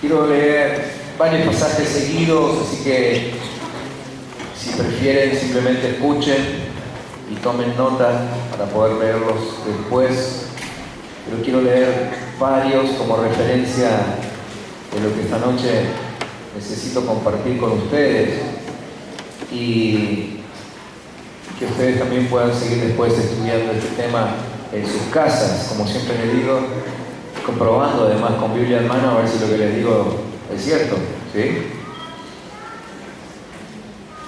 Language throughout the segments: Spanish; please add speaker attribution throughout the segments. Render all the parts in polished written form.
Speaker 1: Quiero leer varios pasajes seguidos, así que si prefieren simplemente escuchen y tomen nota para poder leerlos después. Pero quiero leer varios como referencia de lo que esta noche necesito compartir con ustedes y que ustedes también puedan seguir después estudiando este tema en sus casas, como siempre les digo, comprobando además con Biblia en mano a ver si lo que les digo es cierto, ¿sí?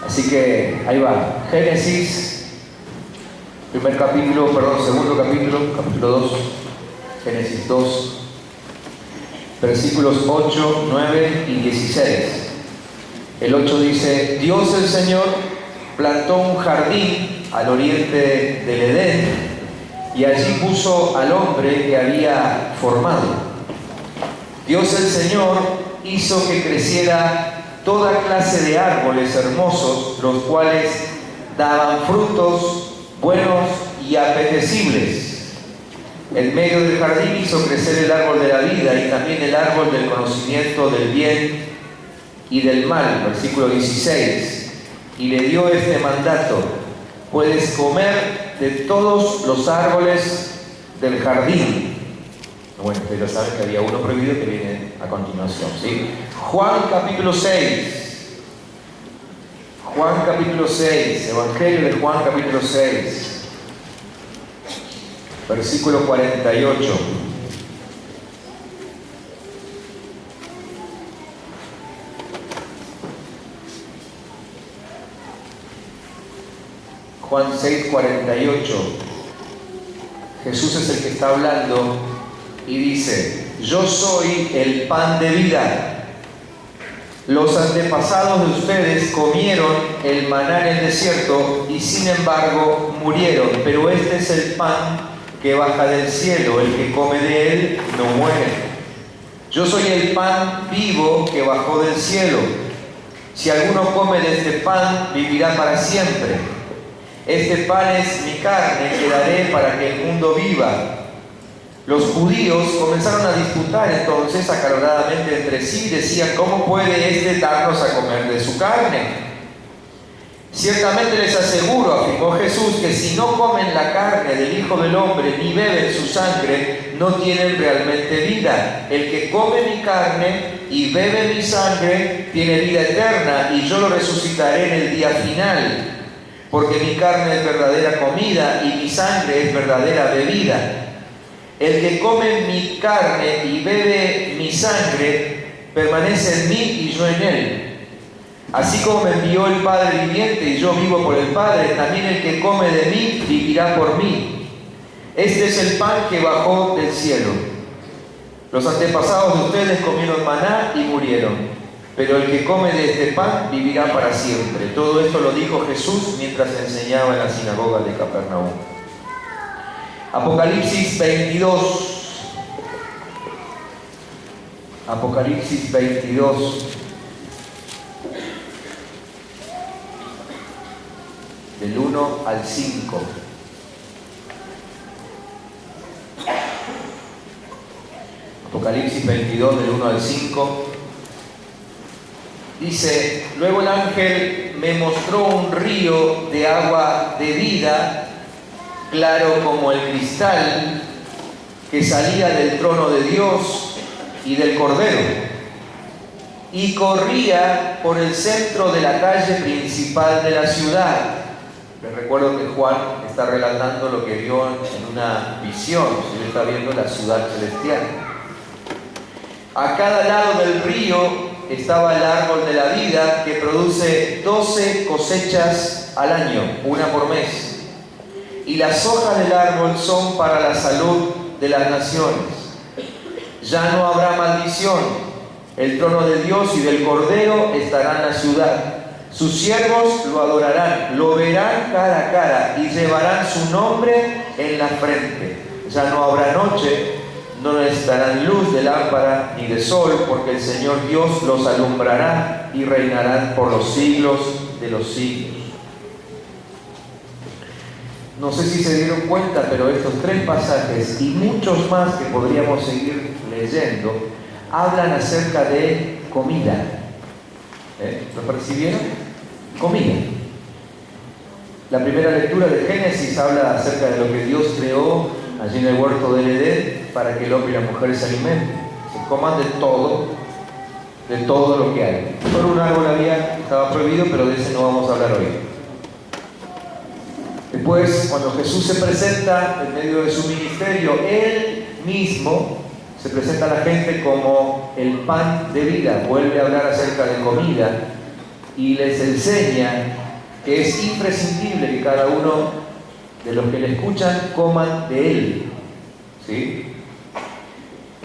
Speaker 1: Así que ahí va, Génesis, segundo capítulo, capítulo 2, Génesis 2, versículos 8, 9 y 16. El 8 dice: Dios el Señor plantó un jardín al oriente del Edén y allí puso al hombre que había formado. Dios el Señor hizo que creciera toda clase de árboles hermosos, los cuales daban frutos buenos y apetecibles. En medio del jardín hizo crecer el árbol de la vida y también el árbol del conocimiento del bien y del mal. Versículo 16. Y le dio este mandato: puedes comer de todos los árboles del jardín. Bueno, ustedes saben que había uno prohibido que viene a continuación, ¿sí? Juan capítulo 6. Juan capítulo 6. Evangelio de Juan capítulo 6. Versículo 48. Juan 6, 48. Jesús es el que está hablando y dice: yo soy el pan de vida. Los antepasados de ustedes comieron el maná en el desierto y sin embargo murieron, pero este es el pan que baja del cielo, el que come de él no muere. Yo soy el pan vivo que bajó del cielo. Si alguno come de este pan, vivirá para siempre. Este pan es mi carne que daré para que el mundo viva. Los judíos comenzaron a disputar entonces acaloradamente entre sí, decían: ¿cómo puede este darnos a comer de su carne? Ciertamente les aseguro, afirmó Jesús, que si no comen la carne del Hijo del Hombre ni beben su sangre, no tienen realmente vida. El que come mi carne y bebe mi sangre tiene vida eterna, y yo lo resucitaré en el día final. Porque mi carne es verdadera comida y mi sangre es verdadera bebida. El que come mi carne y bebe mi sangre permanece en mí y yo en él. Así como me envió el Padre viviente y yo vivo por el Padre, también el que come de mí vivirá por mí. Este es el pan que bajó del cielo. Los antepasados de ustedes comieron maná y murieron, pero el que come de este pan vivirá para siempre. Todo esto lo dijo Jesús mientras enseñaba en la sinagoga de Capernaum. Apocalipsis 22. Apocalipsis 22. Del 1 al 5. Apocalipsis 22, del 1 al 5. Dice: luego el ángel me mostró un río de agua de vida, claro como el cristal, que salía del trono de Dios y del Cordero, y corría por el centro de la calle principal de la ciudad. Les recuerdo que Juan está relatando lo que vio en una visión, él está viendo la ciudad celestial. A cada lado del río estaba el árbol de la vida, que produce 12 cosechas al año, una por mes. Y las hojas del árbol son para la salud de las naciones. Ya no habrá maldición. El trono de Dios y del Cordero estará en la ciudad. Sus siervos lo adorarán, lo verán cara a cara y llevarán su nombre en la frente. Ya no habrá noche, no necesitarán luz de lámpara ni de sol, porque el Señor Dios los alumbrará y reinarán por los siglos de los siglos. No sé si se dieron cuenta, pero estos tres pasajes y muchos más que podríamos seguir leyendo hablan acerca de comida. ¿Lo percibieron? Comida. La primera lectura de Génesis habla acerca de lo que Dios creó allí en el huerto del Edén para que el hombre y la mujer se alimenten, se coman de todo lo que hay. Por un árbol estaba prohibido, pero de ese no vamos a hablar hoy. Después, cuando Jesús se presenta en medio de su ministerio, Él mismo se presenta a la gente como el pan de vida, vuelve a hablar acerca de comida y les enseña que es imprescindible que cada uno de los que le escuchan coman de Él. ¿Sí?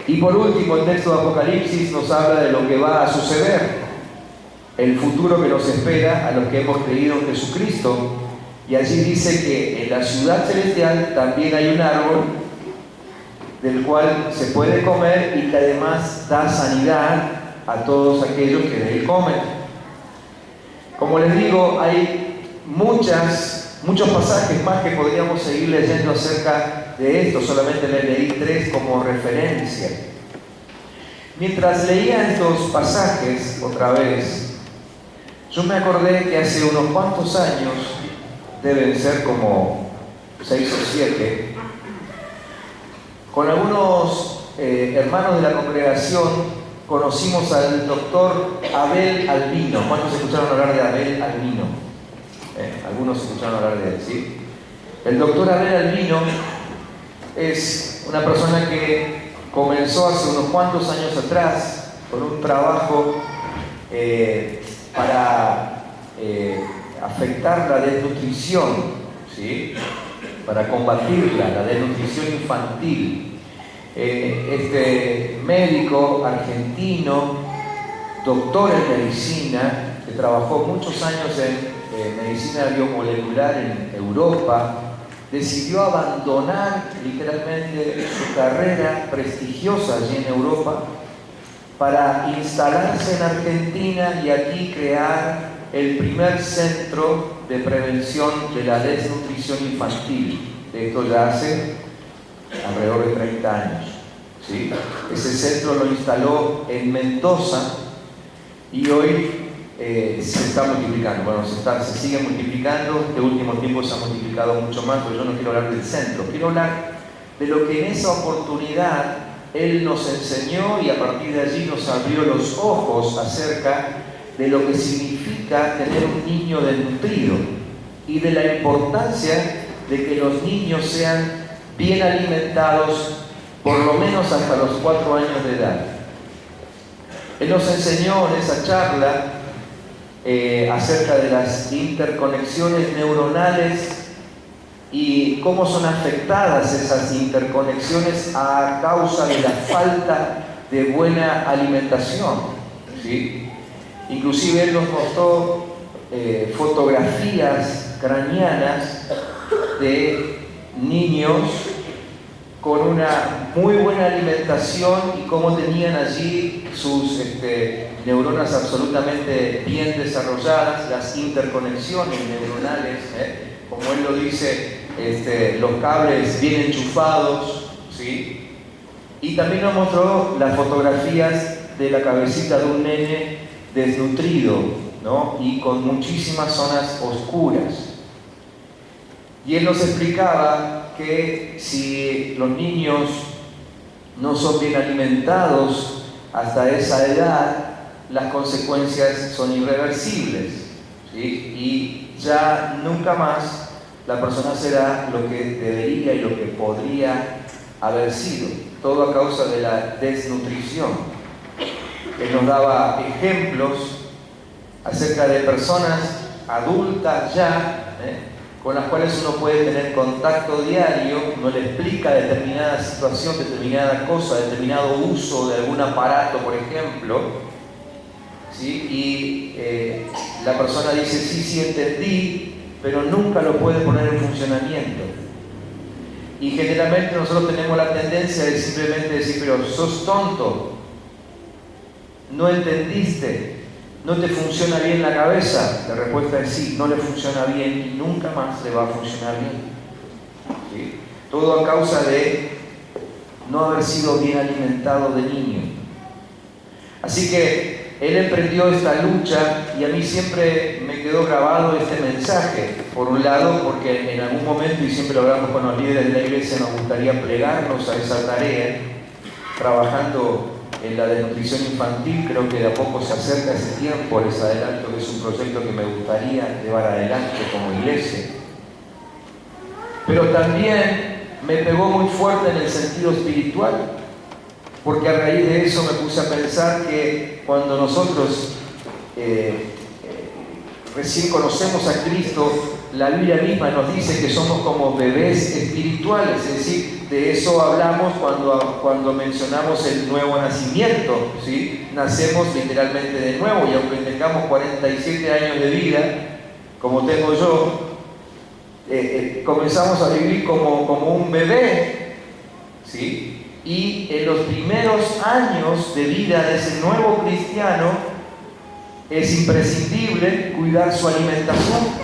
Speaker 1: Y por último, el texto de Apocalipsis nos habla de lo que va a suceder, el futuro que nos espera a los que hemos creído en Jesucristo. Y allí dice que en la ciudad celestial también hay un árbol del cual se puede comer y que además da sanidad a todos aquellos que de él comen. Como les digo, hay muchos pasajes más que podríamos seguir leyendo acerca de esto, solamente les leí 3 como referencia. Mientras leía estos pasajes otra vez, yo me acordé que hace unos cuantos años, deben ser como 6 o 7, con algunos hermanos de la congregación conocimos al doctor Abel Albino. ¿Cuántos escucharon hablar de Abel Albino? Algunos escucharon hablar de él, ¿sí? El doctor Abel Albino es una persona que comenzó hace unos cuantos años atrás con un trabajo para afectar la desnutrición, ¿sí? Para combatirla, la desnutrición infantil. Este médico argentino, doctor en medicina, que trabajó muchos años en medicina biomolecular en Europa, decidió abandonar literalmente su carrera prestigiosa allí en Europa para instalarse en Argentina y aquí crear el primer centro de prevención de la desnutrición infantil. Esto ya hace alrededor de 30 años. ¿Sí? Ese centro lo instaló en Mendoza y hoy se está multiplicando. Bueno, se sigue multiplicando. Este último tiempo se ha multiplicado mucho más, pero yo no quiero hablar del centro. Quiero hablar de lo que en esa oportunidad él nos enseñó y a partir de allí nos abrió los ojos acerca de lo que significa tener un niño desnutrido y de la importancia de que los niños sean bien alimentados por lo menos hasta los 4 años de edad. Él nos enseñó en esa charla acerca de las interconexiones neuronales y cómo son afectadas esas interconexiones a causa de la falta de buena alimentación, ¿sí? Inclusive él nos mostró fotografías craneanas de niños con una muy buena alimentación y cómo tenían allí sus neuronas absolutamente bien desarrolladas, las interconexiones neuronales, como él lo dice, los cables bien enchufados, ¿sí? Y también nos mostró las fotografías de la cabecita de un nene desnutrido, ¿no? Y con muchísimas zonas oscuras. Y él nos explicaba que si los niños no son bien alimentados hasta esa edad, las consecuencias son irreversibles, ¿sí? Y ya nunca más la persona será lo que debería y lo que podría haber sido, todo a causa de la desnutrición. Él nos daba ejemplos acerca de personas adultas ya, con las cuales uno puede tener contacto diario, uno le explica determinada situación, determinada cosa, determinado uso de algún aparato, por ejemplo, ¿sí? Y la persona dice, sí, entendí, pero nunca lo puede poner en funcionamiento. Y generalmente nosotros tenemos la tendencia de simplemente decir, pero sos tonto, no entendiste, ¿no te funciona bien la cabeza? La respuesta es sí, no le funciona bien y nunca más le va a funcionar bien. ¿Sí? Todo a causa de no haber sido bien alimentado de niño. Así que él emprendió esta lucha y a mí siempre me quedó grabado este mensaje. Por un lado, porque en algún momento, y siempre lo hablamos con los líderes de la iglesia, nos gustaría plegarnos a esa tarea, trabajando en la desnutrición infantil. Creo que de a poco se acerca ese tiempo, les adelanto que es un proyecto que me gustaría llevar adelante como iglesia. Pero también me pegó muy fuerte en el sentido espiritual, porque a raíz de eso me puse a pensar que cuando nosotros recién conocemos a Cristo, la Biblia misma nos dice que somos como bebés espirituales, es decir, de eso hablamos cuando mencionamos el nuevo nacimiento, ¿sí? Nacemos literalmente de nuevo, y aunque tengamos 47 años de vida, como tengo yo, comenzamos a vivir como un bebé, ¿sí? Y en los primeros años de vida de ese nuevo cristiano es imprescindible cuidar su alimentación.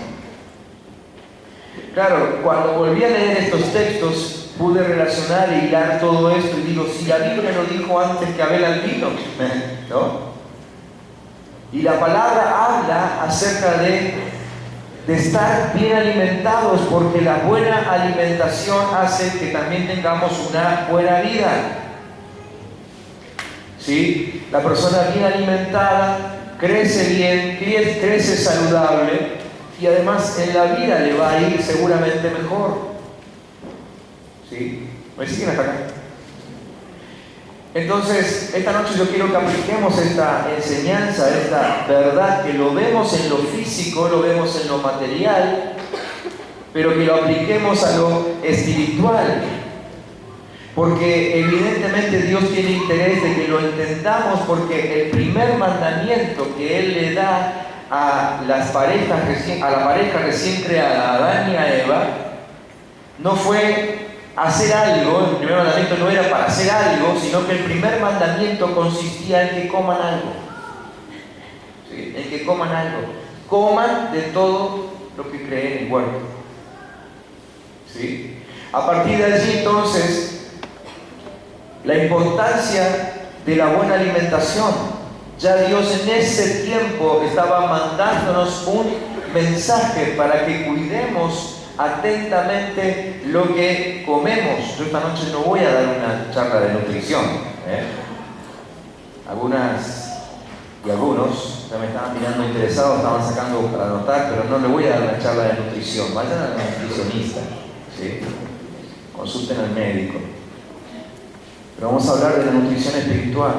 Speaker 1: Claro, cuando volví a leer estos textos pude relacionar e hilar todo esto y digo, si la Biblia lo dijo antes que Abel al vino, ¿no? Y la palabra habla acerca de estar bien alimentados, porque la buena alimentación hace que también tengamos una buena vida. ¿Sí? La persona bien alimentada crece bien, crece saludable, y además en la vida le va a ir seguramente mejor. ¿Sí? ¿Me siguen hasta acá? Entonces, esta noche yo quiero que apliquemos esta enseñanza, esta verdad, que lo vemos en lo físico, lo vemos en lo material, pero que lo apliquemos a lo espiritual. Porque evidentemente Dios tiene interés de que lo entendamos, porque el primer mandamiento que Él le da a la pareja recién creada, a Adán y a Eva, no fue hacer algo. El primer mandamiento no era para hacer algo, sino que el primer mandamiento consistía en que coman algo. ¿Sí? En que coman algo. Coman de todo lo que creen en el huerto. ¿Sí? A partir de allí, entonces, la importancia de la buena alimentación. Ya Dios en ese tiempo estaba mandándonos un mensaje para que cuidemos atentamente lo que comemos. Yo esta noche no voy a dar una charla de nutrición. Algunas y algunos ya me estaban mirando interesados, estaban sacando para anotar, pero no le voy a dar una charla de nutrición. Vayan al nutricionista, ¿sí? Consulten al médico. Pero vamos a hablar de la nutrición espiritual,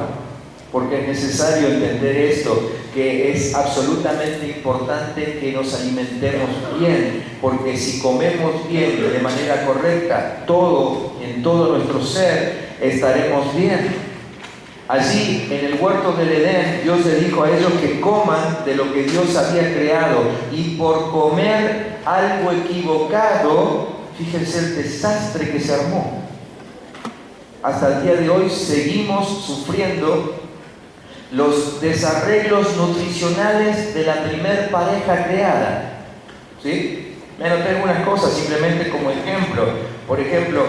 Speaker 1: porque es necesario entender esto, que es absolutamente importante que nos alimentemos bien, porque si comemos bien de manera correcta, en todo nuestro ser, estaremos bien. Allí, en el huerto del Edén, Dios le dijo a ellos que coman de lo que Dios había creado, y por comer algo equivocado, fíjense el desastre que se armó. Hasta el día de hoy seguimos sufriendo los desarreglos nutricionales de la primer pareja creada. ¿Sí? Me anoté algunas cosas simplemente como ejemplo. Por ejemplo,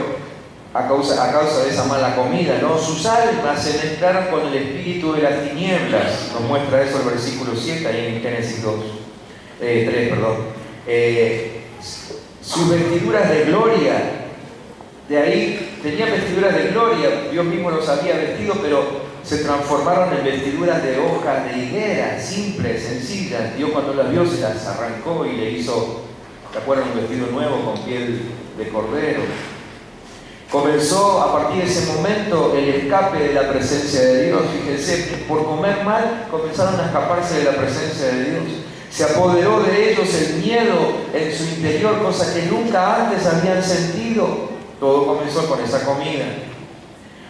Speaker 1: a causa de esa mala comida, ¿no? Sus almas se mezclaron con el espíritu de las tinieblas. Nos muestra eso el versículo 7 ahí en Génesis 3, perdón. Sus vestiduras de gloria, de ahí tenían vestiduras de gloria, Dios mismo los había vestido, pero se transformaron en vestiduras de hojas de higuera, simples, sencillas. Dios cuando las vio se las arrancó y le hizo, ¿se acuerdan? Un vestido nuevo con piel de cordero. Comenzó a partir de ese momento el escape de la presencia de Dios. Fíjense, por comer mal comenzaron a escaparse de la presencia de Dios. Se apoderó de ellos el miedo en su interior, cosa que nunca antes habían sentido. Todo comenzó con esa comida.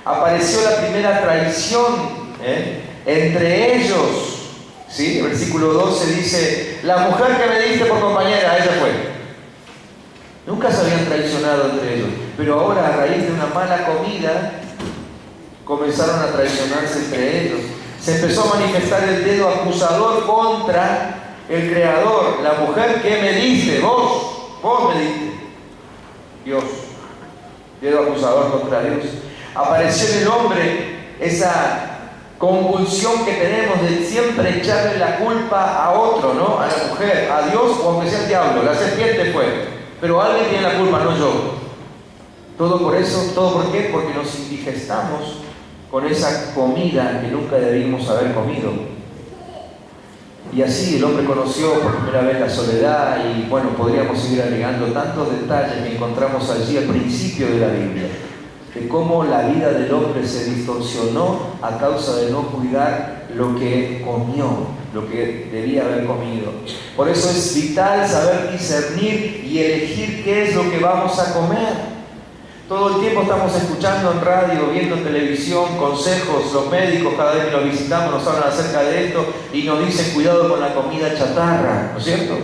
Speaker 1: Apareció la primera traición entre ellos. ¿Sí? El versículo 12 dice: la mujer que me diste por compañera, ella fue. Nunca se habían traicionado entre ellos, pero ahora, a raíz de una mala comida, comenzaron a traicionarse entre ellos. Se empezó a manifestar el dedo acusador contra el Creador. La mujer que me diste, vos me diste. Dios, dedo acusador contra Dios. Apareció en el hombre esa compulsión que tenemos de siempre echarle la culpa a otro, ¿no? A la mujer, a Dios o aunque sea el diablo. La serpiente fue, pero alguien tiene la culpa, no yo. Todo por eso, ¿todo por qué? Porque nos indigestamos con esa comida que nunca debimos haber comido. Y así el hombre conoció por primera vez la soledad y bueno, podríamos seguir agregando tantos detalles que encontramos allí al principio de la Biblia, de cómo la vida del hombre se distorsionó a causa de no cuidar lo que comió, lo que debía haber comido. Por eso es vital saber discernir y elegir qué es lo que vamos a comer. Todo el tiempo estamos escuchando en radio, viendo en televisión, consejos, los médicos cada vez que los visitamos nos hablan acerca de esto y nos dicen cuidado con la comida chatarra, ¿no es cierto?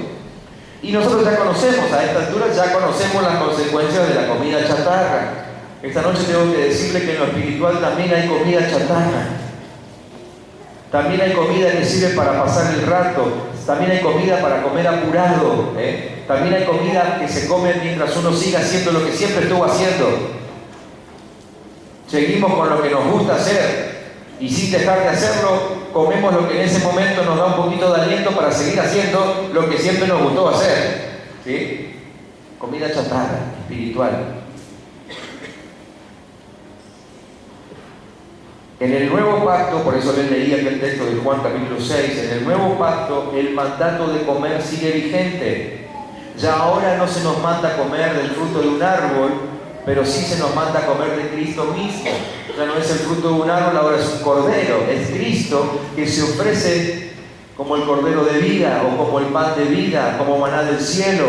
Speaker 1: Y nosotros ya conocemos, a esta altura ya conocemos las consecuencias de la comida chatarra. Esta noche tengo que decirle que en lo espiritual también hay comida chatarra. También hay comida que sirve para pasar el rato. También hay comida para comer apurado. También hay comida que se come mientras uno siga haciendo lo que siempre estuvo haciendo. Seguimos con lo que nos gusta hacer. Y sin dejar de hacerlo, comemos lo que en ese momento nos da un poquito de aliento para seguir haciendo lo que siempre nos gustó hacer. ¿Sí? Comida chatarra, espiritual. En el nuevo pacto, por eso les leí aquel texto de Juan capítulo 6, en el nuevo pacto el mandato de comer sigue vigente. Ya ahora no se nos manda comer del fruto de un árbol, pero sí se nos manda comer de Cristo mismo. Ya no es el fruto de un árbol, ahora es un cordero. Es Cristo que se ofrece como el cordero de vida o como el pan de vida, como maná del cielo.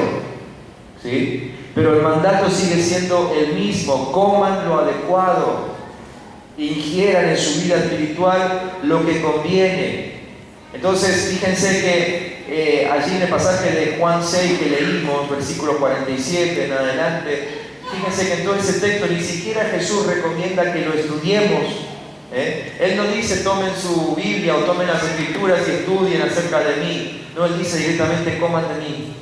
Speaker 1: ¿Sí? Pero el mandato sigue siendo el mismo: coman lo adecuado, ingieran en su vida espiritual lo que conviene. Entonces, fíjense que allí en el pasaje de Juan 6 que leímos, versículo 47 en adelante, fíjense que en todo ese texto ni siquiera Jesús recomienda que lo estudiemos. Él no dice tomen su Biblia o tomen las Escrituras y estudien acerca de mí. No, Él dice directamente coman de mí.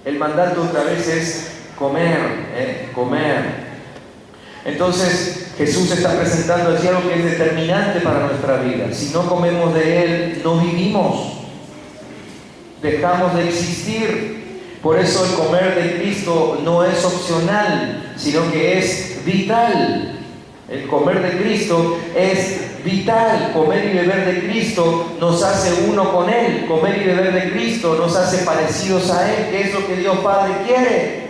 Speaker 1: El mandato otra vez es comer, comer. Entonces Jesús está presentando allí algo que es determinante para nuestra vida. Si no comemos de Él, no vivimos, dejamos de existir. Por eso el comer de Cristo no es opcional, sino que es vital. El comer de Cristo es vital. Comer y beber de Cristo nos hace uno con Él. Comer y beber de Cristo nos hace parecidos a Él, que es lo que Dios Padre quiere.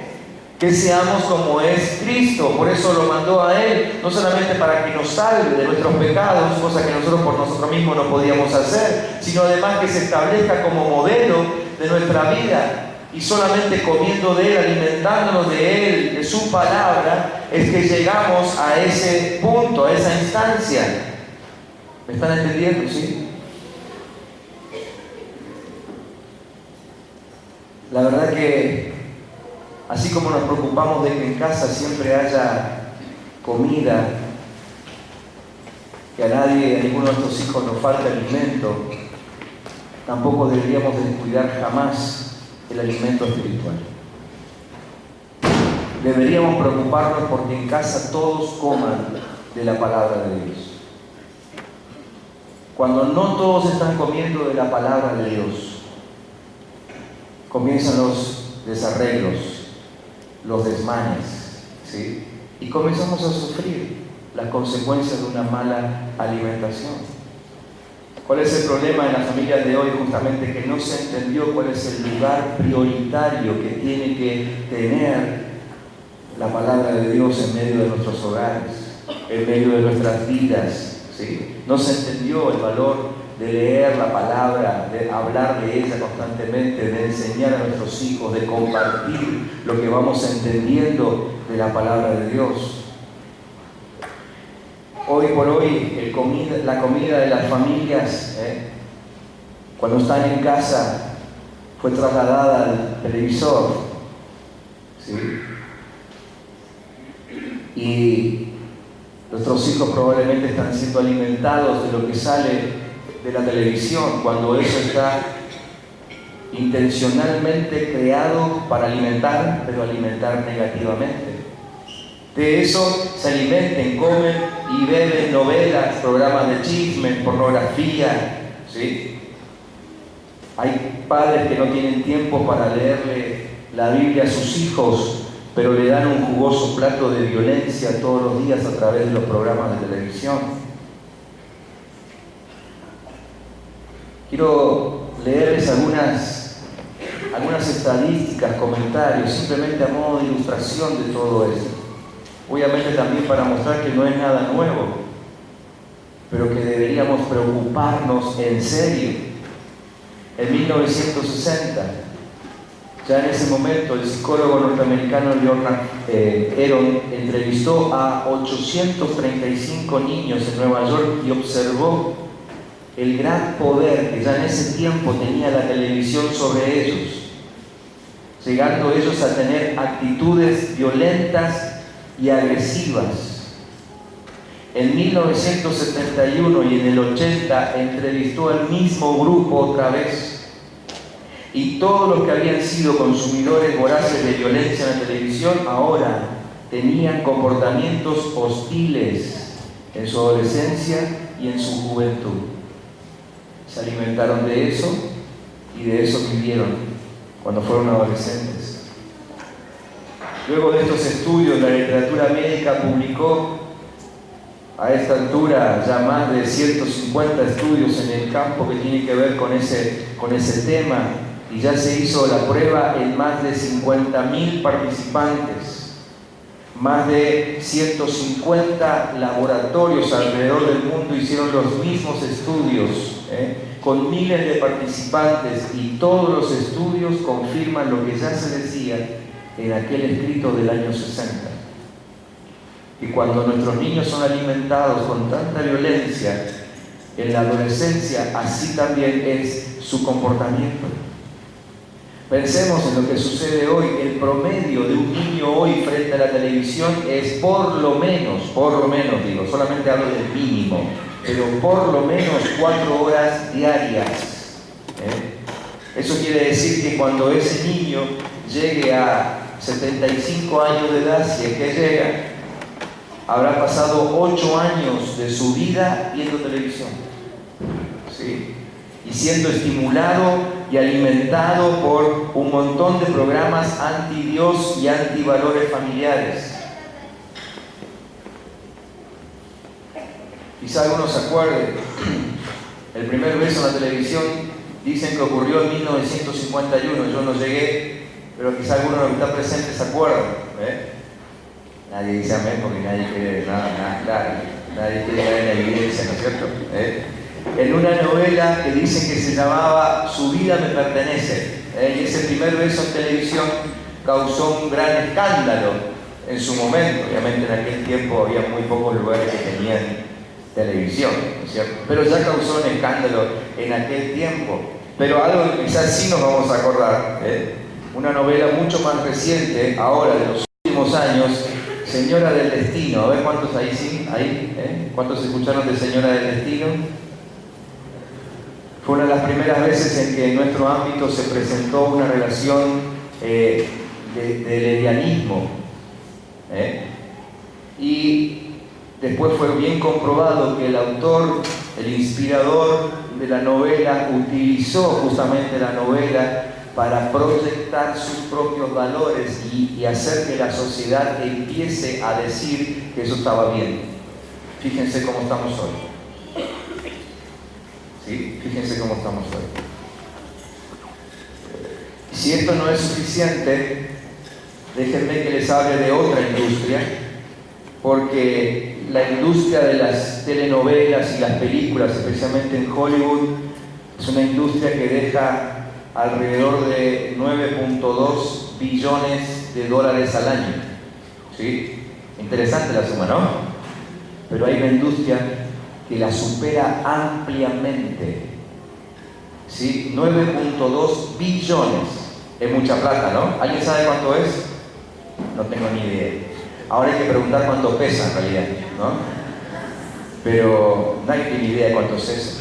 Speaker 1: Que seamos como es Cristo. Por eso lo mandó a Él, no solamente para que nos salve de nuestros pecados, cosa que nosotros por nosotros mismos no podíamos hacer, sino además que se establezca como modelo de nuestra vida. Y solamente comiendo de Él, alimentándonos de Él, de su palabra, es que llegamos a ese punto, a esa instancia. ¿Me están entendiendo? ¿Sí? La verdad que así como nos preocupamos de que en casa siempre haya comida, que a nadie, a ninguno de nuestros hijos nos falte alimento, tampoco deberíamos descuidar jamás el alimento espiritual. Deberíamos preocuparnos porque en casa todos coman de la palabra de Dios. Cuando no todos están comiendo de la palabra de Dios, comienzan los desarreglos, los desmanes, ¿sí? Y comenzamos a sufrir las consecuencias de una mala alimentación. ¿Cuál es el problema en las familias de hoy? Justamente que no se entendió cuál es el lugar prioritario que tiene que tener la palabra de Dios en medio de nuestros hogares, en medio de nuestras vidas, ¿sí? No se entendió el valor de leer la palabra, de hablar de ella constantemente, de enseñar a nuestros hijos, de compartir lo que vamos entendiendo de la palabra de Dios. Hoy por hoy, la comida de las familias, cuando están en casa, fue trasladada al televisor, ¿sí? Y nuestros hijos probablemente están siendo alimentados de lo que sale de la televisión, cuando eso está intencionalmente creado para alimentar, pero alimentar negativamente. De eso se alimenten, comen y beben novelas, programas de chismes, pornografía, ¿sí? Hay padres que no tienen tiempo para leerle la Biblia a sus hijos, pero le dan un jugoso plato de violencia todos los días a través de los programas de televisión. Quiero leerles algunas estadísticas, comentarios, simplemente a modo de ilustración de todo esto. Obviamente también para mostrar que no es nada nuevo, pero que deberíamos preocuparnos en serio. En 1960, ya en ese momento, el psicólogo norteamericano Leonard Aron entrevistó a 835 niños en Nueva York y observó el gran poder que ya en ese tiempo tenía la televisión sobre ellos, llegando ellos a tener actitudes violentas y agresivas. En 1971 y en el 80 entrevistó al mismo grupo otra vez, y todos los que habían sido consumidores voraces de violencia en la televisión ahora tenían comportamientos hostiles en su adolescencia y en su juventud. Se alimentaron de eso y de eso vivieron cuando fueron adolescentes. Luego de estos estudios, la literatura médica publicó a esta altura ya más de 150 estudios en el campo que tienen que ver con ese tema, y ya se hizo la prueba en más de 50.000 participantes. Más de 150 laboratorios alrededor del mundo hicieron los mismos estudios, con miles de participantes, y todos los estudios confirman lo que ya se decía en aquel escrito del año 60. Y cuando nuestros niños son alimentados con tanta violencia en la adolescencia, así también es su comportamiento. Pensemos en lo que sucede hoy. El promedio de un niño hoy frente a la televisión es por lo menos digo, solamente hablo del mínimo, pero por lo menos 4 horas diarias. Eso quiere decir que cuando ese niño llegue a 75 años de edad, si es que llega, habrá pasado 8 años de su vida viendo televisión, ¿sí? Y siendo estimulado y alimentado por un montón de programas anti-Dios y anti-valores familiares. Quizá algunos se acuerden, el primer beso en la televisión dicen que ocurrió en 1951, yo no llegué, pero quizá alguno de los que está presente se acuerdan. Nadie dice amén porque nadie quiere nadie quiere caer en la evidencia, ¿no es cierto? En una novela que dicen que se llamaba Su vida me pertenece, y ese primer beso en televisión causó un gran escándalo en su momento. Obviamente en aquel tiempo había muy pocos lugares que tenían televisión, ¿no es cierto? Pero ya causó un escándalo en aquel tiempo. Pero algo que quizás sí nos vamos a acordar, una novela mucho más reciente, ahora de los últimos años, Señora del Destino. A ver cuántos ahí sí, ¿cuántos escucharon de Señora del Destino? Fue una de las primeras veces en que en nuestro ámbito se presentó una relación de lesbianismo. Y después fue bien comprobado que el autor, el inspirador de la novela, utilizó justamente la novela para proyectar sus propios valores y hacer que la sociedad empiece a decir que eso estaba bien. Fíjense cómo estamos hoy. ¿Sí? Fíjense cómo estamos hoy. Si esto no es suficiente, déjenme que les hable de otra industria, porque la industria de las telenovelas y las películas, especialmente en Hollywood, es una industria que deja alrededor de 9.2 billones de dólares al año. ¿Sí? Interesante la suma, ¿no? Pero hay una industria que la supera ampliamente. ¿Sí? 9.2 billones. Es mucha plata, ¿no? ¿Alguien sabe cuánto es? No tengo ni idea. Ahora hay que preguntar cuánto pesa en realidad, ¿no? Pero nadie tiene idea de cuánto es eso.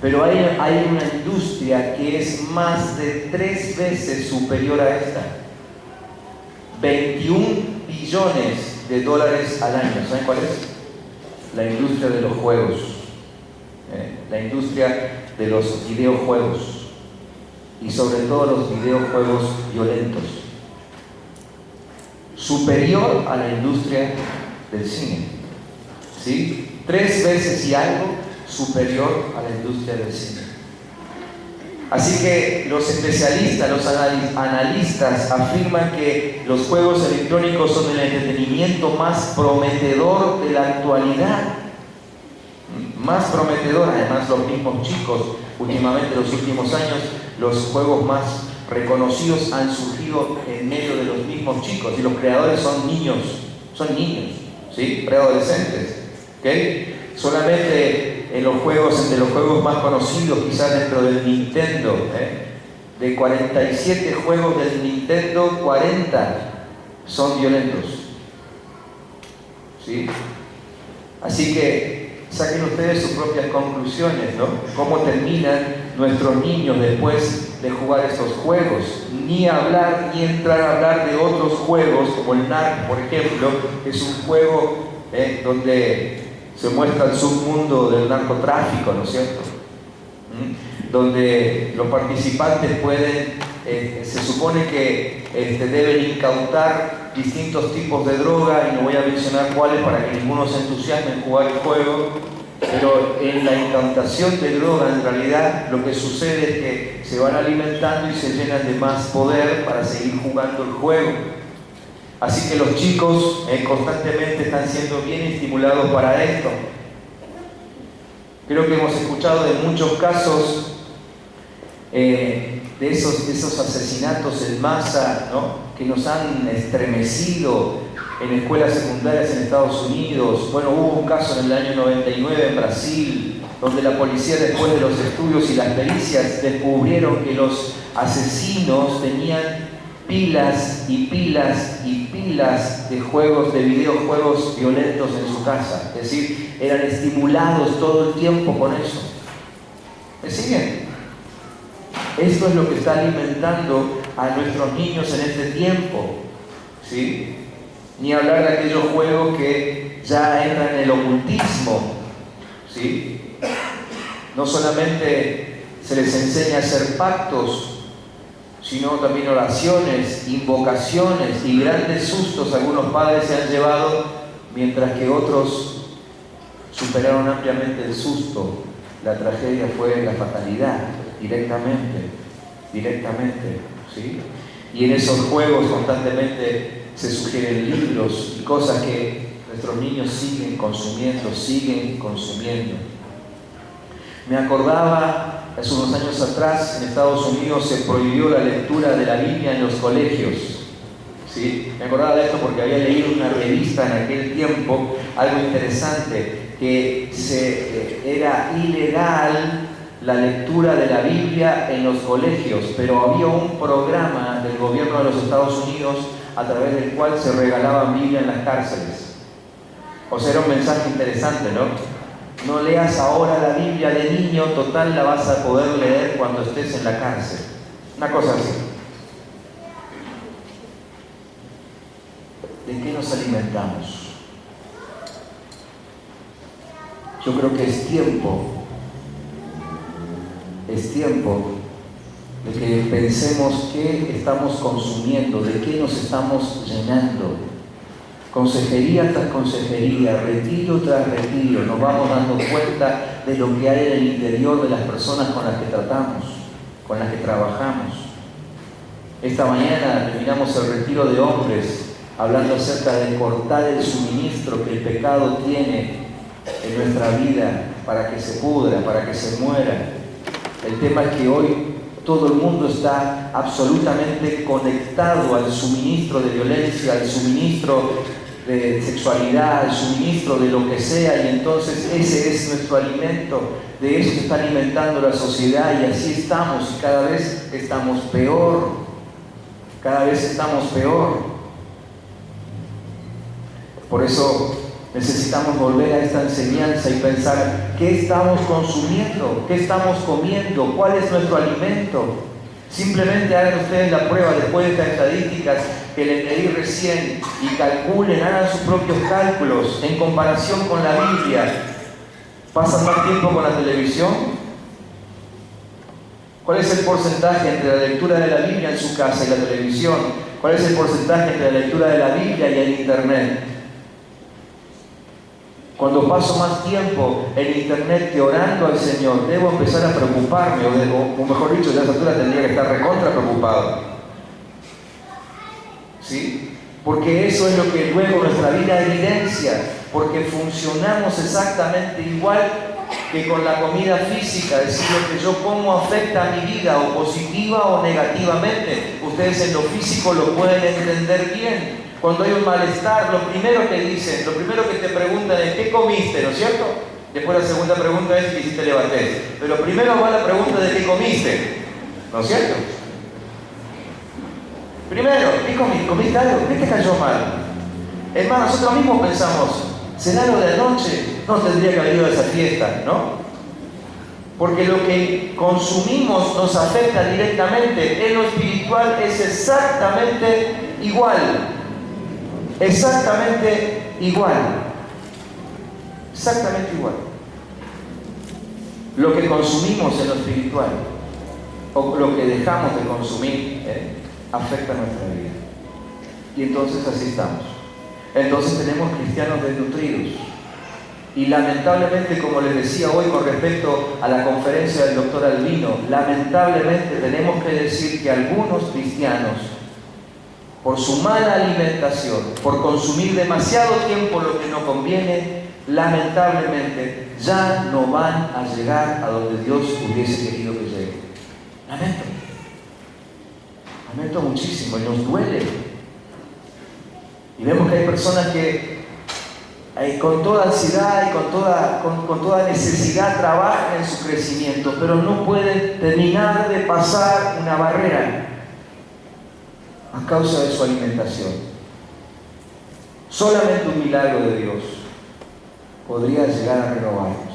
Speaker 1: Pero hay una industria que es más de 3 veces superior a esta. 21 billones de dólares al año. ¿Saben cuál es? La industria de los juegos, la industria de los videojuegos, y sobre todo los videojuegos violentos, superior a la industria del cine, ¿sí? 3 veces y algo superior a la industria del cine. Así que los especialistas, los analistas afirman que los juegos electrónicos son el entretenimiento más prometedor de la actualidad. Más prometedor, además los mismos chicos, últimamente en los últimos años, los juegos más reconocidos han surgido en medio de los mismos chicos, y los creadores son niños, ¿sí? Preadolescentes, ¿okay? Solamente en los juegos, entre los juegos más conocidos, quizás dentro del Nintendo, de 47 juegos del Nintendo, 40 son violentos, ¿sí? Así que saquen ustedes sus propias conclusiones, ¿no? ¿Cómo terminan nuestros niños después de jugar estos juegos? Ni hablar, ni entrar a hablar de otros juegos, como el NARC, por ejemplo, que es un juego donde se muestra el submundo del narcotráfico, ¿no es cierto? Donde los participantes pueden, se supone que deben incautar distintos tipos de droga, y no voy a mencionar cuáles para que ninguno se entusiasme en jugar el juego, pero en la incautación de droga en realidad lo que sucede es que se van alimentando y se llenan de más poder para seguir jugando el juego. Así que los chicos constantemente están siendo bien estimulados para esto. Creo que hemos escuchado de muchos casos de esos asesinatos en masa, ¿no?, que nos han estremecido en escuelas secundarias en Estados Unidos. Bueno, hubo un caso en el año 99 en Brasil, donde la policía, después de los estudios y las pericias, descubrieron que los asesinos tenían pilas y pilas y pilas de juegos, de videojuegos violentos en su casa. Es decir, eran estimulados todo el tiempo con eso. ¿Me siguen? Esto es lo que está alimentando a nuestros niños en este tiempo, ¿sí? Ni hablar de aquellos juegos que ya entran en el ocultismo, ¿sí? No solamente se les enseña a hacer pactos, sino también oraciones, invocaciones y grandes sustos. Algunos padres se han llevado, mientras que otros superaron ampliamente el susto. La tragedia fue la fatalidad, directamente, ¿sí? Y en esos juegos constantemente se sugieren libros y cosas que nuestros niños siguen consumiendo. Me acordaba, hace unos años atrás, en Estados Unidos se prohibió la lectura de la Biblia en los colegios, ¿sí? Me acordaba de esto porque había leído en una revista en aquel tiempo algo interesante, que era ilegal la lectura de la Biblia en los colegios, pero había un programa del gobierno de los Estados Unidos a través del cual se regalaban Biblia en las cárceles. O sea, era un mensaje interesante, ¿no? No leas ahora la Biblia de niño, total la vas a poder leer cuando estés en la cárcel. Una cosa así. ¿De qué nos alimentamos? Yo creo que es tiempo de que pensemos qué estamos consumiendo, de qué nos estamos llenando. Consejería tras consejería, retiro tras retiro, nos vamos dando cuenta de lo que hay en el interior de las personas con las que tratamos, con las que trabajamos. Esta mañana terminamos el retiro de hombres hablando acerca de cortar el suministro que el pecado tiene en nuestra vida para que se pudra, para que se muera. El tema es que hoy todo el mundo está absolutamente conectado al suministro de violencia, al suministro de sexualidad, al suministro de lo que sea, y entonces ese es nuestro alimento. De eso se está alimentando la sociedad, y así estamos, y cada vez estamos peor. Por eso necesitamos volver a esta enseñanza y pensar qué estamos consumiendo, qué estamos comiendo, cuál es nuestro alimento. Simplemente hagan ustedes la prueba después de estas estadísticas que les leí recién y calculen, hagan sus propios cálculos en comparación con la Biblia. ¿Pasan más tiempo con la televisión? ¿Cuál es el porcentaje entre la lectura de la Biblia en su casa y la televisión? ¿Cuál es el porcentaje entre la lectura de la Biblia y el Internet? Cuando paso más tiempo en Internet que orando al Señor, debo empezar a preocuparme, o mejor dicho, ya a esa altura tendría que estar recontra preocupado. ¿Sí? Porque eso es lo que luego nuestra vida evidencia, porque funcionamos exactamente igual que con la comida física, es decir, lo que yo como afecta a mi vida, o positiva o negativamente. Ustedes en lo físico lo pueden entender bien. Cuando hay un malestar, lo primero que dicen, lo primero que te preguntan es ¿qué comiste? ¿No es cierto? Después la segunda pregunta es ¿qué hiciste levantés? Pero primero va la pregunta de ¿qué comiste? ¿No es cierto? Primero, ¿qué comiste? ¿Comiste algo? ¿Qué te cayó mal? Hermano, nosotros mismos pensamos, ¿será lo de anoche? No tendría que haber ido a esa fiesta, ¿no? Porque lo que consumimos nos afecta directamente. En lo espiritual es exactamente igual. Exactamente igual. Exactamente igual. Lo que consumimos en lo espiritual, o lo que dejamos de consumir, afecta nuestra vida. Y entonces así estamos. Entonces tenemos cristianos desnutridos. Y lamentablemente, como les decía hoy con respecto a la conferencia del doctor Albino, lamentablemente tenemos que decir que algunos cristianos, por su mala alimentación, por consumir demasiado tiempo lo que no conviene, lamentablemente ya no van a llegar a donde Dios hubiese querido que lleguen. Lamento muchísimo y nos duele. Y vemos que hay personas que con toda ansiedad y con toda necesidad trabajan en su crecimiento, pero no pueden terminar de pasar una barrera a causa de su alimentación. Solamente un milagro de Dios podría llegar a renovarnos.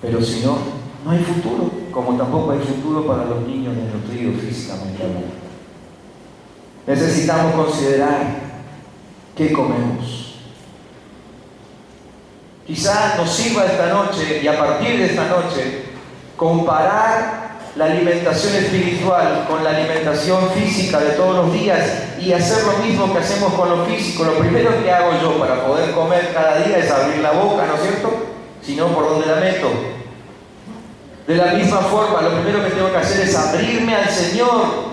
Speaker 1: Pero si no, no hay futuro, como tampoco hay futuro para los niños desnutridos físicamente. Necesitamos considerar qué comemos. Quizás nos sirva esta noche, y a partir de esta noche, comparar la alimentación espiritual con la alimentación física de todos los días y hacer lo mismo que hacemos con lo físico. Lo primero que hago yo para poder comer cada día es abrir la boca, ¿no es cierto? Si no, ¿por dónde la meto? De la misma forma, lo primero que tengo que hacer es abrirme al Señor,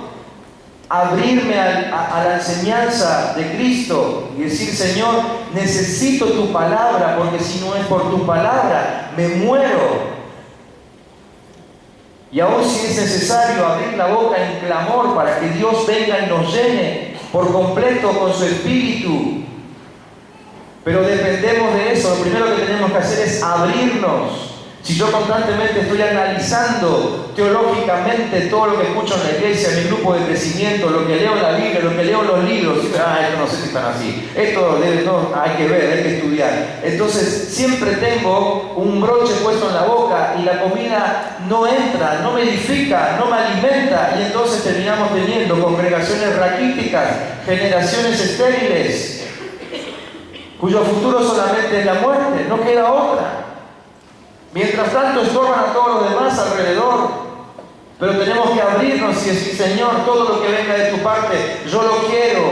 Speaker 1: abrirme a la enseñanza de Cristo y decir: Señor, necesito tu palabra, porque si no es por tu palabra, me muero. Y aún si es necesario abrir la boca en clamor para que Dios venga y nos llene por completo con su Espíritu. Pero dependemos de eso. Lo primero que tenemos que hacer es abrirnos. Si yo constantemente estoy analizando teológicamente todo lo que escucho en la iglesia, en mi grupo de crecimiento, lo que leo en la Biblia, lo que leo en los libros, esto no sé si están así, esto hay que ver, hay que estudiar. Entonces siempre tengo un broche puesto en la boca y la comida no entra, no me edifica, no me alimenta, y entonces terminamos teniendo congregaciones raquíticas, generaciones estériles, cuyo futuro solamente es la muerte, no queda otra. Mientras tanto estorban a todos los demás alrededor. Pero tenemos que abrirnos y decir: Señor, todo lo que venga de tu parte, yo lo quiero.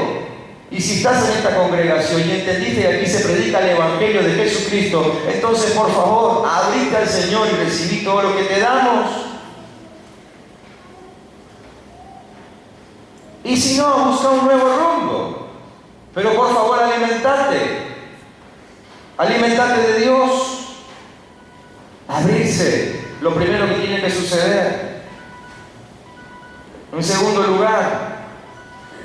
Speaker 1: Y si estás en esta congregación y entendiste que aquí se predica el Evangelio de Jesucristo, entonces por favor, abrite al Señor y recibí todo lo que te damos. Y si no, busca un nuevo rumbo. Pero por favor, alimentate. Alimentate de Dios. Abrirse, lo primero que tiene que suceder. En segundo lugar,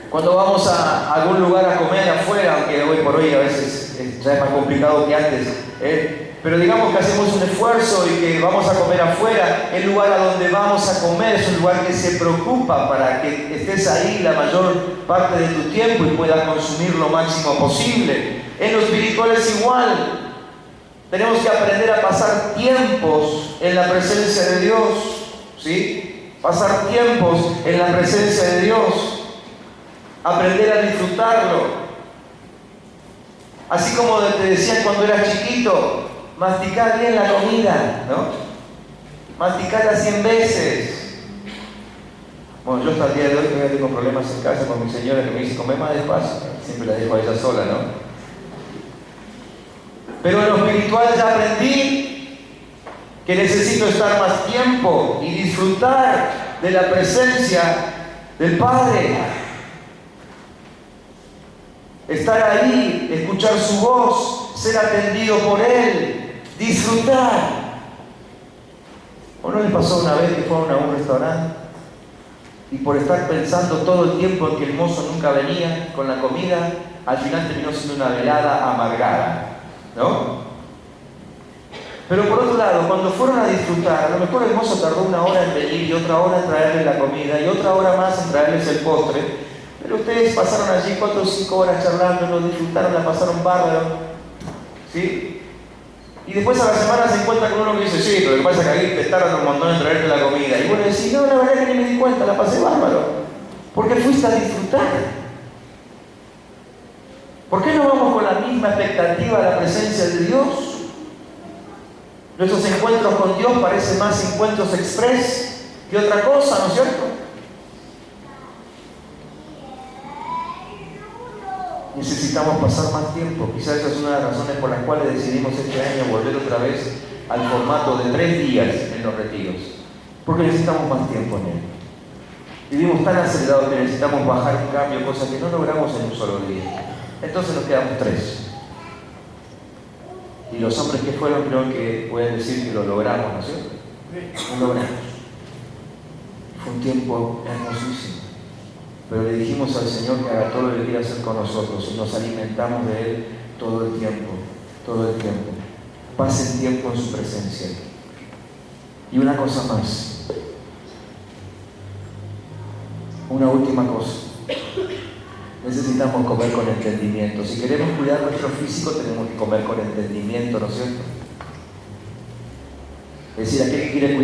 Speaker 1: cuando vamos a algún lugar a comer afuera, aunque hoy por hoy a veces ya es más complicado que antes, pero digamos que hacemos un esfuerzo y que vamos a comer afuera, el lugar a donde vamos a comer es un lugar que se preocupa para que estés ahí la mayor parte de tu tiempo y puedas consumir lo máximo posible. En lo espiritual es igual. Tenemos que aprender a pasar tiempos en la presencia de Dios, ¿sí? pasar tiempos en la presencia de Dios, aprender a disfrutarlo. Así como te decían cuando eras chiquito, masticar bien la comida, ¿no? Masticarla 100 veces. Bueno, yo hasta el día de hoy todavía tengo problemas en casa con mi señora que me dice, come más despacio. Siempre la dejo a ella sola, ¿no? Pero en lo espiritual ya aprendí que necesito estar más tiempo y disfrutar de la presencia del Padre. Estar ahí, escuchar su voz, ser atendido por Él, disfrutar. ¿O no les pasó una vez que fueron a un restaurante y por estar pensando todo el tiempo en que el mozo nunca venía con la comida, al final terminó siendo una velada amargada, ¿no? Pero por otro lado, cuando fueron a disfrutar, a lo mejor el mozo tardó 1 hora en venir y otra hora en traerles la comida y otra hora más en traerles el postre, pero ustedes pasaron allí 4 o 5 horas charlando, lo disfrutaron, la pasaron bárbaro, ¿sí? Y después a la semana se encuentra con uno que dice, sí, pero lo que pasa es que aquí te tardan un montón en traerte la comida. Y bueno, decís, no, la verdad es que ni me di cuenta, la pasé bárbaro. Porque fuiste a disfrutar. ¿Por qué no vamos con la misma expectativa a la presencia de Dios? Nuestros encuentros con Dios parecen más encuentros express que otra cosa, ¿no es cierto? Necesitamos pasar más tiempo. Quizás esa es una de las razones por las cuales decidimos este año volver otra vez al formato de 3 días en los retiros. Porque necesitamos más tiempo en él. Vivimos tan acelerados que necesitamos bajar un cambio, cosa que no logramos en un solo día. Entonces nos quedamos 3. Y los hombres que fueron creo que pueden decir que lo logramos, ¿no es cierto? Lo logramos. Fue un tiempo hermosísimo. Pero le dijimos al Señor que haga todo lo que quiera hacer con nosotros y nos alimentamos de Él todo el tiempo, todo el tiempo. Pasen tiempo en su presencia. Y una cosa más, una última cosa. Necesitamos comer con entendimiento. Si queremos cuidar nuestro físico, tenemos que comer con entendimiento, ¿no es cierto? Es decir, aquel que quiere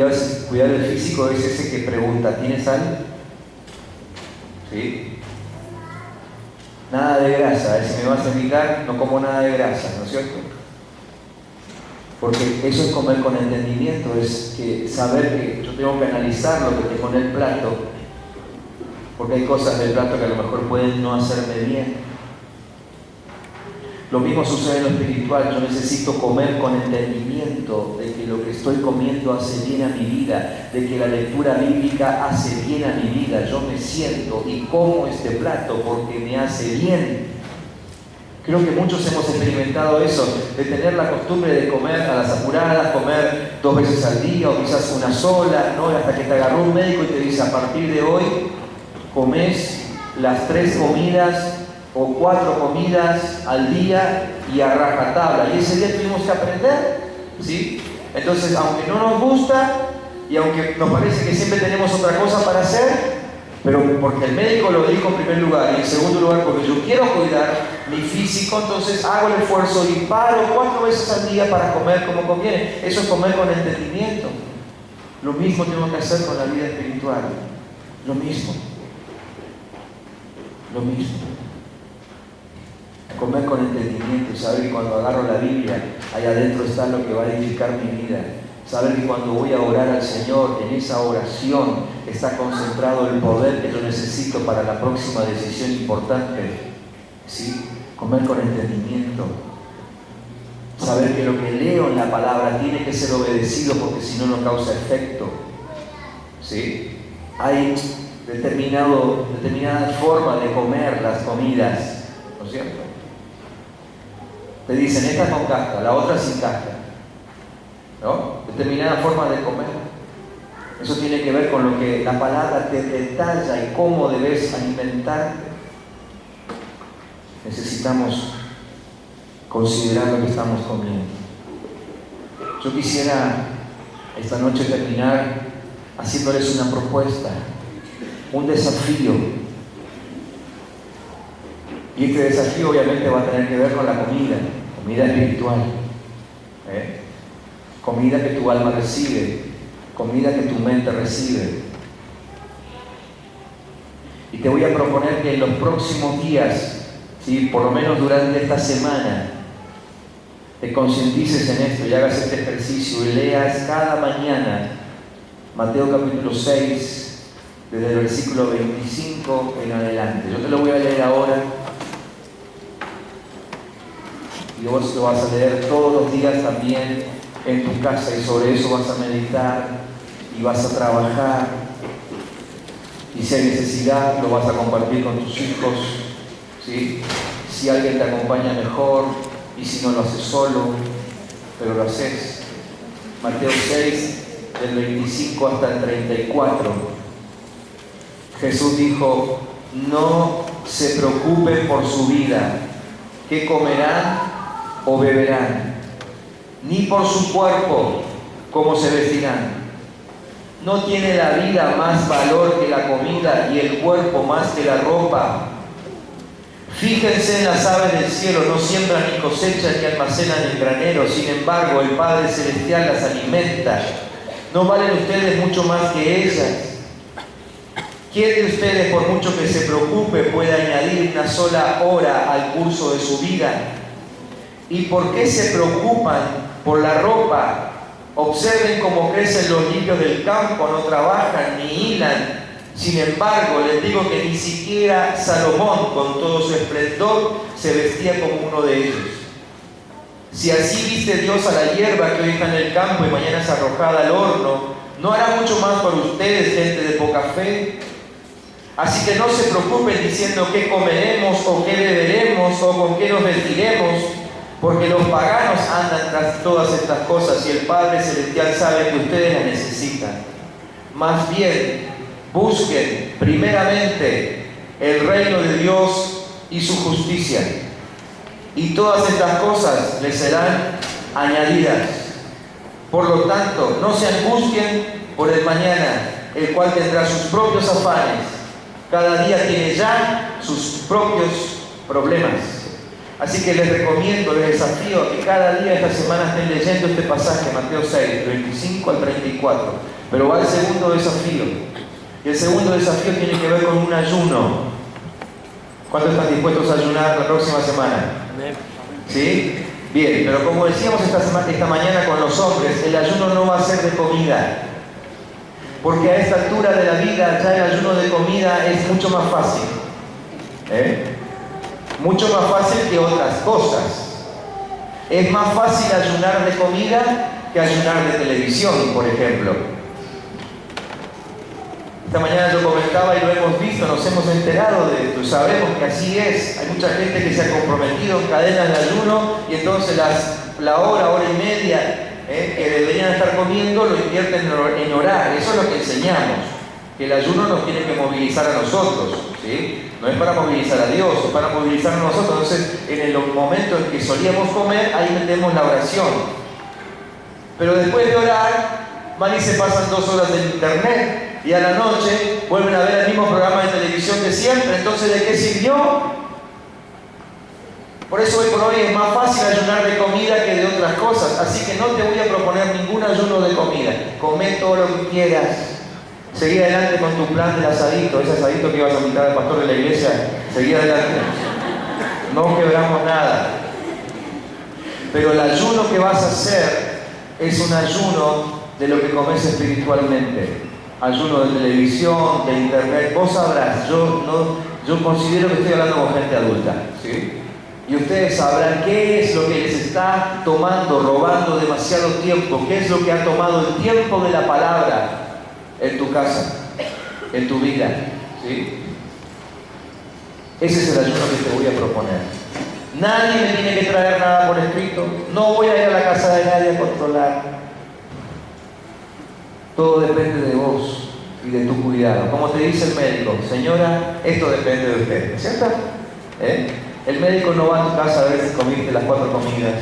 Speaker 1: cuidar el físico es ese que pregunta, ¿tienes sal? ¿Sí? Nada de grasa, si me vas a invitar, no como nada de grasa, ¿no es cierto? Porque eso es comer con entendimiento, es que saber que yo tengo que analizar lo que tengo en el plato, porque hay cosas del plato que a lo mejor pueden no hacerme bien. Lo mismo sucede en lo espiritual. Yo necesito comer con entendimiento de que lo que estoy comiendo hace bien a mi vida, de que la lectura bíblica hace bien a mi vida. Yo me siento y como este plato porque me hace bien. Creo que muchos hemos experimentado eso, de tener la costumbre de comer a las apuradas, comer 2 veces al día o quizás una sola, ¿no? Hasta que te agarró un médico y te dice, a partir de hoy comes las 3 comidas o 4 comidas al día y a rajatabla. Y ese día tuvimos que aprender, ¿sí? Entonces, aunque no nos gusta y aunque nos parece que siempre tenemos otra cosa para hacer, pero porque el médico lo dijo en primer lugar y en segundo lugar porque yo quiero cuidar mi físico, entonces hago el esfuerzo y paro 4 veces al día para comer como conviene. Eso es comer con entendimiento. Lo mismo tengo que hacer con la vida espiritual. Lo mismo. Lo mismo. Comer con entendimiento y saber que cuando agarro la Biblia, ahí adentro está lo que va a edificar mi vida. Saber que cuando voy a orar al Señor, en esa oración está concentrado el poder que yo necesito para la próxima decisión importante. ¿Sí? Comer con entendimiento. Saber que lo que leo en la palabra tiene que ser obedecido porque si no, no causa efecto. ¿Sí? Hay determinada forma de comer las comidas, ¿no es cierto? Te dicen, esta con cáscara, la otra sin cáscara, ¿no? Determinada forma de comer. Eso tiene que ver con lo que la palabra te detalla y cómo debes alimentarte. Necesitamos considerar lo que estamos comiendo. Yo quisiera esta noche terminar haciéndoles una propuesta, un desafío. Y este desafío obviamente va a tener que ver con la comida espiritual. Comida que tu alma recibe, comida que tu mente recibe. Y te voy a proponer que en los próximos días, ¿sí?, por lo menos durante esta semana, te concientices en esto y hagas este ejercicio y leas cada mañana Mateo capítulo 6, desde el versículo 25 en adelante. Yo te lo voy a leer ahora y vos lo vas a leer todos los días también en tu casa, y sobre eso vas a meditar y vas a trabajar, y si hay necesidad lo vas a compartir con tus hijos, ¿sí? Si alguien te acompaña mejor, y si no lo haces solo, pero lo haces. Mateo 6, del 25 hasta el 34. Jesús dijo: no se preocupen por su vida, qué comerán o beberán, ni por su cuerpo, cómo se vestirán. ¿No tiene la vida más valor que la comida y el cuerpo más que la ropa? Fíjense en las aves del cielo, no siembran ni cosechan ni almacenan en graneros, sin embargo el Padre Celestial las alimenta. ¿No valen ustedes mucho más que ellas? ¿Quién de ustedes, por mucho que se preocupe, puede añadir una sola hora al curso de su vida? ¿Y por qué se preocupan por la ropa? Observen cómo crecen los lirios del campo, no trabajan ni hilan. Sin embargo, les digo que ni siquiera Salomón, con todo su esplendor, se vestía como uno de ellos. Si así viste Dios a la hierba que hoy está en el campo y mañana es arrojada al horno, ¿no hará mucho más por ustedes, gente de poca fe? Así que no se preocupen diciendo qué comeremos o qué beberemos o con qué nos vestiremos, porque los paganos andan tras todas estas cosas y el Padre Celestial sabe que ustedes las necesitan. Más bien, busquen primeramente el reino de Dios y su justicia, y todas estas cosas les serán añadidas. Por lo tanto, no se angustien por el mañana, el cual tendrá sus propios afanes. Cada día tiene ya sus propios problemas. Así que les recomiendo, les desafío que cada día esta semana estén leyendo este pasaje, Mateo 6, 25 al 34. Pero va el segundo desafío. Y el segundo desafío tiene que ver con un ayuno. ¿Cuántos están dispuestos a ayunar la próxima semana? ¿Sí? Bien, pero como decíamos esta mañana con los hombres, el ayuno no va a ser de comida. Porque a esta altura de la vida ya el ayuno de comida es mucho más fácil. Mucho más fácil que otras cosas. Es más fácil ayunar de comida que ayunar de televisión, por ejemplo. Esta mañana yo comentaba y lo hemos visto, nos hemos enterado de esto, sabemos que así es. Hay mucha gente que se ha comprometido en cadenas de ayuno y entonces la hora y media que deberían estar comiendo lo invierten en orar. Eso es lo que enseñamos, que el ayuno nos tiene que movilizar a nosotros, ¿sí? No es para movilizar a Dios, es para movilizar a nosotros. Entonces, en el momento en que solíamos comer, ahí metemos la oración. Pero después de orar, van y se pasan 2 horas en internet y a la noche vuelven a ver el mismo programa de televisión de siempre. Entonces, ¿de qué sirvió? Por eso hoy por hoy es más fácil ayunar de comida que de otras cosas. Así que no te voy a proponer ningún ayuno de comida. Come todo lo que quieras. Seguí adelante con tu plan del asadito, ese asadito que ibas a invitar al pastor de la iglesia. Seguí adelante. No quebramos nada. Pero el ayuno que vas a hacer es un ayuno de lo que comes espiritualmente. Ayuno de televisión, de internet. Vos sabrás, yo considero que estoy hablando con gente adulta, ¿sí? Y ustedes sabrán qué es lo que les está tomando, robando demasiado tiempo, qué es lo que ha tomado el tiempo de la palabra en tu casa, en tu vida, ¿sí? Ese es el ayuno que te voy a proponer. Nadie me tiene que traer nada por escrito. No voy a ir a la casa de nadie a controlar. Todo depende de vos y de tu cuidado. Como te dice el médico, señora, esto depende de usted, ¿cierto? El médico no va a tu casa a ver si comiste las 4 comidas.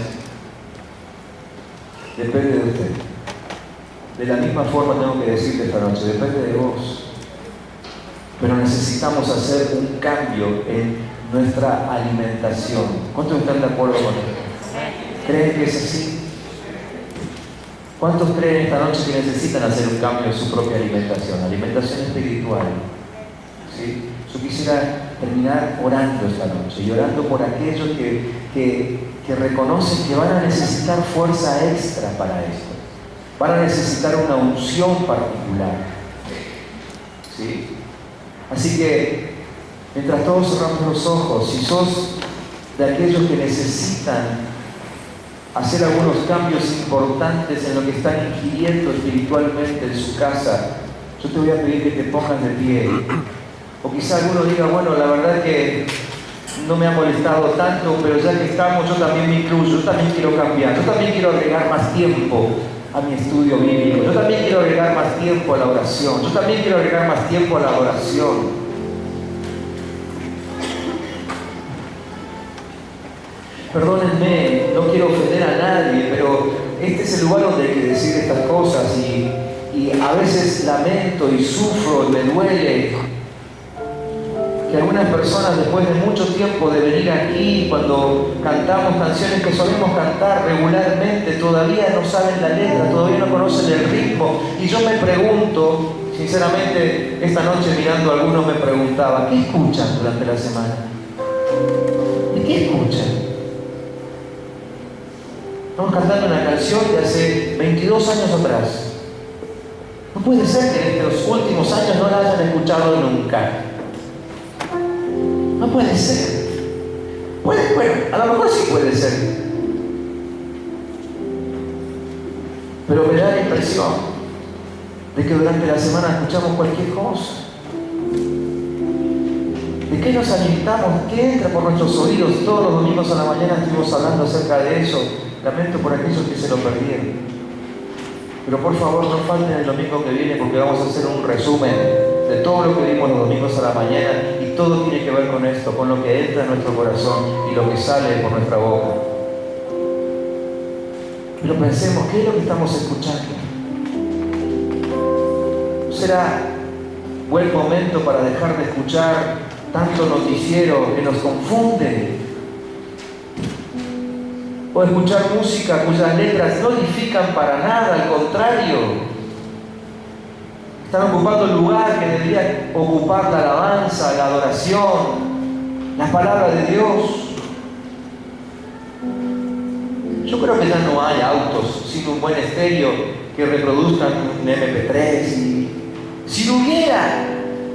Speaker 1: Depende de usted. De la misma forma tengo que decirte esta noche, depende de vos. Pero necesitamos hacer un cambio en nuestra alimentación. ¿Cuántos están de acuerdo con esto? ¿Creen que es así? ¿Cuántos creen esta noche que necesitan hacer un cambio en su propia alimentación? Alimentación espiritual, ¿sí? Yo quisiera terminar orando esta noche y orando por aquellos que reconocen que van a necesitar fuerza extra para esto. Van a necesitar una unción particular. ¿Sí? Así que, mientras todos cerramos los ojos, si sos de aquellos que necesitan hacer algunos cambios importantes en lo que están ingiriendo espiritualmente en su casa, yo te voy a pedir que te pongas de pie. O quizá alguno diga, bueno, la verdad que no me ha molestado tanto, pero ya que estamos, yo también me incluyo, yo también quiero cambiar, yo también quiero agregar más tiempo a mi estudio bíblico, yo también quiero agregar más tiempo a la oración, yo también quiero agregar más tiempo a la adoración. Perdónenme, no quiero ofender a nadie, pero este es el lugar donde hay que decir estas cosas y a veces lamento y sufro y me duele que algunas personas, después de mucho tiempo de venir aquí, cuando cantamos canciones que solemos cantar regularmente, todavía no saben la letra, todavía no conocen el ritmo. Y yo me pregunto, sinceramente, esta noche mirando a algunos me preguntaba, ¿qué escuchan durante la semana? ¿De qué escuchan? Estamos cantando una canción de hace 22 años atrás. No puede ser que en estos últimos años no la hayan escuchado nunca. No puede ser. Bueno, a lo mejor sí puede ser. Pero me da la impresión de que durante la semana escuchamos cualquier cosa. ¿De qué nos alimentamos? ¿Qué entra por nuestros oídos? Todos los domingos a la mañana estuvimos hablando acerca de eso. Lamento por aquellos que se lo perdieron. Pero por favor no falten el domingo que viene, porque vamos a hacer un resumen de todo lo que vimos los domingos a la mañana, y todo tiene que ver con esto, con lo que entra en nuestro corazón y lo que sale por nuestra boca. Pero pensemos, ¿qué es lo que estamos escuchando? ¿Será buen momento para dejar de escuchar tanto noticiero que nos confunde? ¿O escuchar música cuyas letras no edifican para nada, al contrario? Están ocupando el lugar que debería ocupar la alabanza, la adoración, la palabra de Dios. Yo creo que ya no hay autos sin un buen estéreo que reproduzcan un MP3. Si lo hubiera,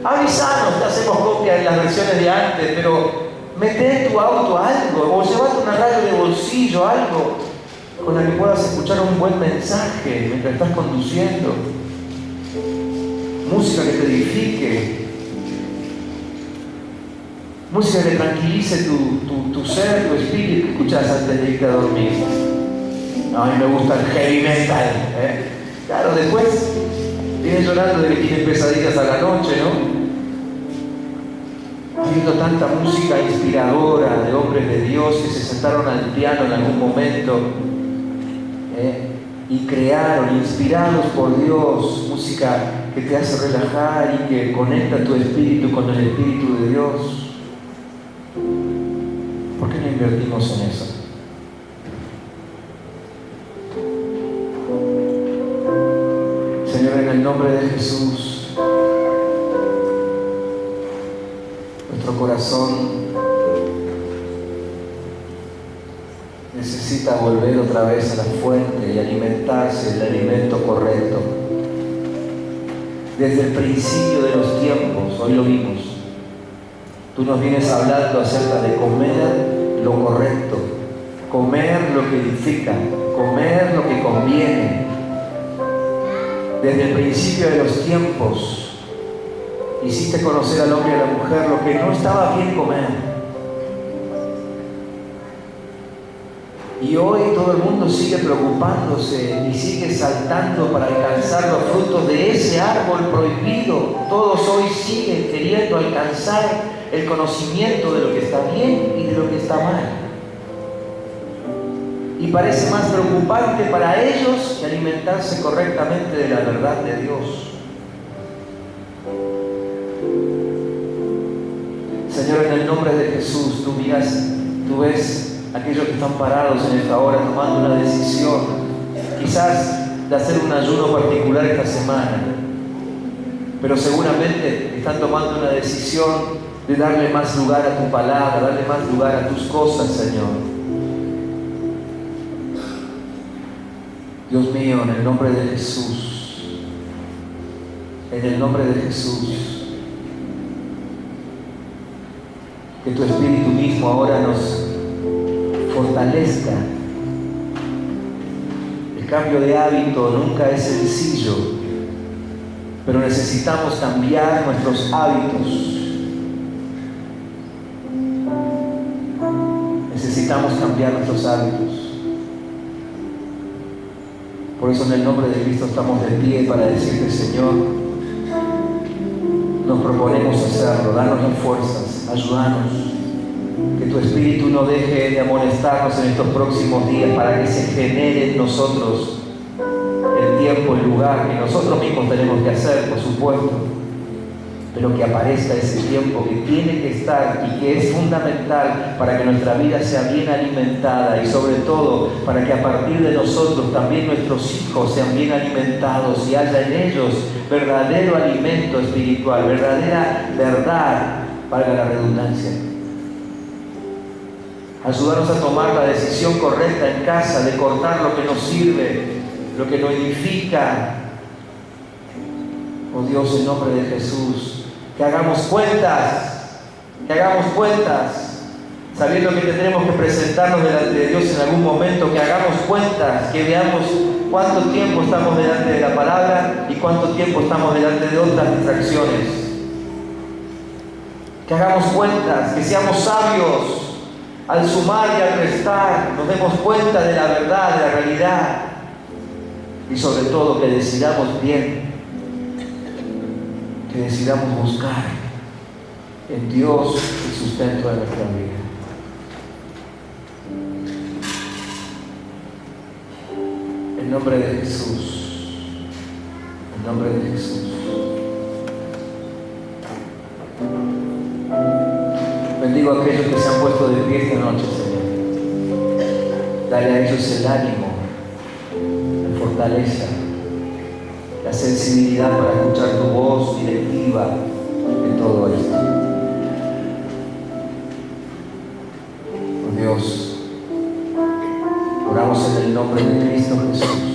Speaker 1: avisanos, te hacemos copia de las versiones de antes, pero mete en tu auto algo, o llévate una radio de bolsillo, algo con la que puedas escuchar un buen mensaje mientras estás conduciendo. Música que te edifique, música que tranquilice tu ser, tu espíritu, que escuchas antes de irte a dormir. A mí me gusta el heavy metal, ¿eh? Claro, después vienes llorando de que tienes pesadillas a la noche, ¿no? Habiendo tanta música inspiradora de hombres de Dios que se sentaron al piano en algún momento y crearon, inspirados por Dios, música que te hace relajar y que conecta tu espíritu con el Espíritu de Dios. ¿Por qué no invertimos en eso? Señor, en el nombre de Jesús, nuestro corazón necesita volver otra vez a la fuente y alimentarse del alimento correcto. Desde el principio de los tiempos, hoy lo vimos, tú nos vienes hablando acerca de comer lo correcto, comer lo que edifica, comer lo que conviene. Desde el principio de los tiempos hiciste conocer al hombre y a la mujer lo que no estaba bien comer. Y hoy todo el mundo sigue preocupándose y sigue saltando para alcanzar los frutos de ese árbol prohibido. Todos hoy siguen queriendo alcanzar el conocimiento de lo que está bien y de lo que está mal. Y parece más preocupante para ellos que alimentarse correctamente de la verdad de Dios. Señor, en el nombre de Jesús, tú ves aquellos que están parados en esta hora tomando una decisión, quizás de hacer un ayuno particular esta semana, pero seguramente están tomando una decisión de darle más lugar a tu palabra, darle más lugar a tus cosas, Señor. Dios mío, en el nombre de Jesús, en el nombre de Jesús, que tu Espíritu mismo ahora nos fortalezca. El cambio de hábito nunca es sencillo, pero necesitamos cambiar nuestros hábitos. Necesitamos cambiar nuestros hábitos. Por eso en el nombre de Cristo estamos de pie para decirte, Señor, nos proponemos hacerlo, danos las fuerzas, ayúdanos, que tu Espíritu no deje de amonestarnos en estos próximos días para que se genere en nosotros el tiempo, el lugar que nosotros mismos tenemos que hacer, por supuesto, pero que aparezca ese tiempo que tiene que estar y que es fundamental para que nuestra vida sea bien alimentada y sobre todo para que a partir de nosotros también nuestros hijos sean bien alimentados y haya en ellos verdadero alimento espiritual, verdadera verdad, valga la redundancia. Ayúdanos a tomar la decisión correcta en casa de cortar lo que nos sirve, lo que nos edifica. Oh Dios, en nombre de Jesús, que hagamos cuentas, sabiendo que tendremos que presentarnos delante de Dios en algún momento, que hagamos cuentas, que veamos cuánto tiempo estamos delante de la palabra y cuánto tiempo estamos delante de otras distracciones. Que hagamos cuentas, que seamos sabios al sumar y al restar, nos demos cuenta de la verdad, de la realidad y sobre todo que decidamos bien. Que decidamos buscar en Dios el sustento de nuestra vida. En nombre de Jesús. En nombre de Jesús. Bendigo a aquellos que se han puesto de pie esta noche, Señor. Dale a ellos el ánimo, la fortaleza, la sensibilidad para escuchar tu voz directiva en todo esto. Oh Dios, oramos en el nombre de Cristo Jesús.